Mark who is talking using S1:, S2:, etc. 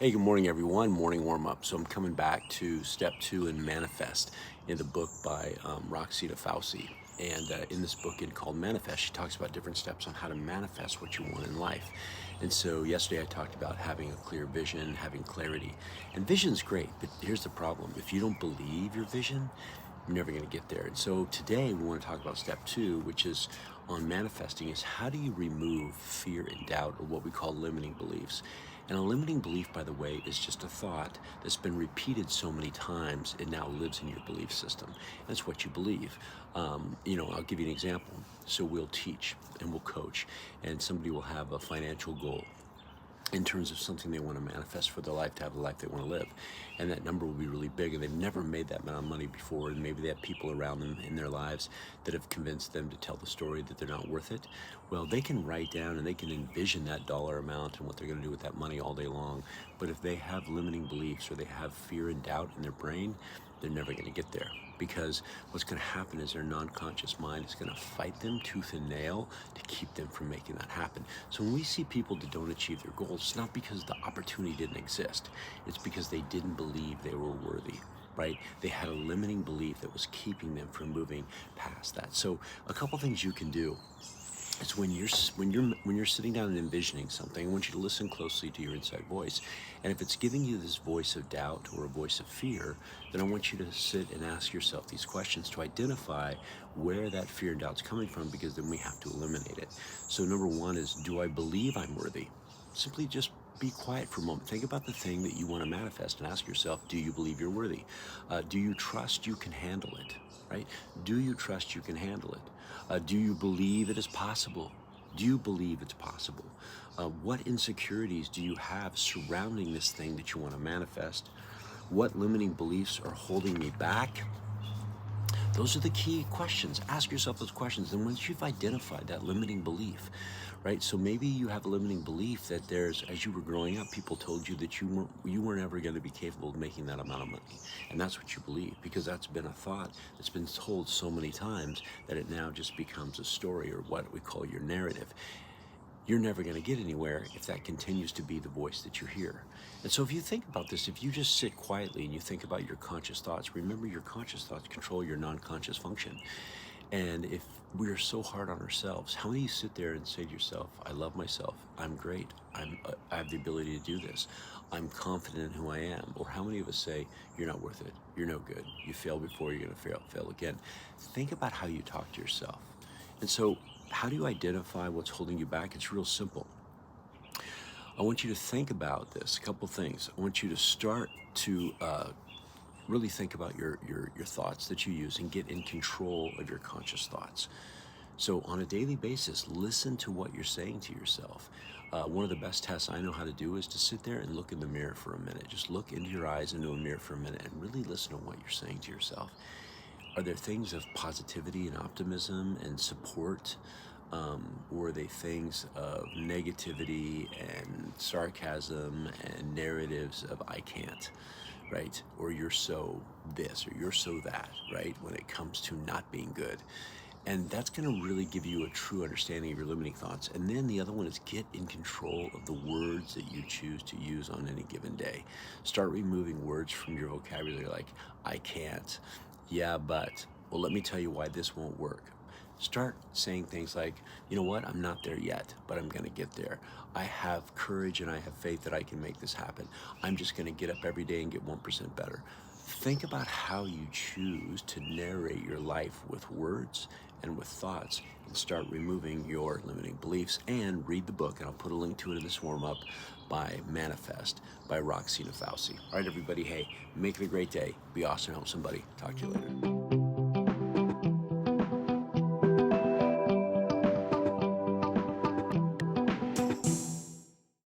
S1: Hey, good morning, everyone. Morning warm up. So I'm coming back to step 2 in Manifest in the book by Roxita Fauci. And in this book called Manifest, she talks about different steps on how to manifest what you want in life. And so yesterday I talked about having a clear vision, having clarity. And vision's great, but here's the problem. If you don't believe your vision, you're never going to get there. And so today we want to talk about step 2, which is on manifesting, is how do you remove fear and doubt, or what we call limiting beliefs. And a limiting belief, by the way, is just a thought that's been repeated so many times it now lives in your belief system. That's what you believe. I'll give you an example. So we'll teach and we'll coach, and somebody will have a financial goal in terms of something they want to manifest for their life, to have the life they want to live. And that number will be really big, and they've never made that amount of money before, and maybe they have people around them in their lives that have convinced them to tell the story that they're not worth it. Well, they can write down and they can envision that dollar amount and what they're going to do with that money all day long. But if they have limiting beliefs or they have fear and doubt in their brain, they're never going to get there, because what's going to happen is their non-conscious mind is going to fight them tooth and nail to keep them from making that happen. So when we see people that don't achieve their goals, it's not because the opportunity didn't exist. It's because they didn't believe they were worthy, right? They had a limiting belief that was keeping them from moving past that. So a couple things you can do. It's when you're sitting down and envisioning something, I want you to listen closely to your inside voice. And if it's giving you this voice of doubt or a voice of fear, then I want you to sit and ask yourself these questions to identify where that fear and doubt's coming from, because then we have to eliminate it. So number one is, do I believe I'm worthy? Simply just be quiet for a moment. Think about the thing that you want to manifest and ask yourself, do you believe you're worthy? Do you trust you can handle it? Right? Do you trust you can handle it? Do you believe it is possible? Do you believe it's possible? What insecurities do you have surrounding this thing that you want to manifest? What limiting beliefs are holding me back? Those are the key questions. Ask yourself those questions. And once you've identified that limiting belief, right? So maybe you have a limiting belief that as you were growing up, people told you that you weren't ever going to be capable of making that amount of money. And that's what you believe, because that's been a thought that's been told so many times that it now just becomes a story, or what we call your narrative. You're never going to get anywhere if that continues to be the voice that you hear. And so if you think about this, if you just sit quietly and you think about your conscious thoughts, remember your conscious thoughts control your non-conscious function. And if we're so hard on ourselves, how many of you sit there and say to yourself, I love myself, I'm great, I have the ability to do this, I'm confident in who I am? Or how many of us say, you're not worth it, you're no good, you failed before, you're going to fail again? Think about how you talk to yourself. And so how do you identify what's holding you back? It's real simple. I want you to think about this, a couple things. I want you to start to really think about your thoughts that you use and get in control of your conscious thoughts. So on a daily basis, listen to what you're saying to yourself. One of the best tests I know how to do is to sit there and look in the mirror for a minute. Just look into your eyes, into a mirror for a minute, and really listen to what you're saying to yourself. Are there things of positivity and optimism and support? Or are they things of negativity and sarcasm and narratives of I can't, right? Or you're so this, or you're so that, right? When it comes to not being good. And that's going to really give you a true understanding of your limiting thoughts. And then the other one is get in control of the words that you choose to use on any given day. Start removing words from your vocabulary like, I can't, yeah, but, well, let me tell you why this won't work. Start saying things like, you know what, I'm not there yet, but I'm going to get there. I have courage and I have faith that I can make this happen. I'm just going to get up every day and get 1% better. Think about how you choose to narrate your life with words and with thoughts, and start removing your limiting beliefs. And read the book, and I'll put a link to it in this warm-up, by Manifest by Roxita Fauci. All right, everybody, hey, make it a great day. Be awesome, help somebody. Talk to you later.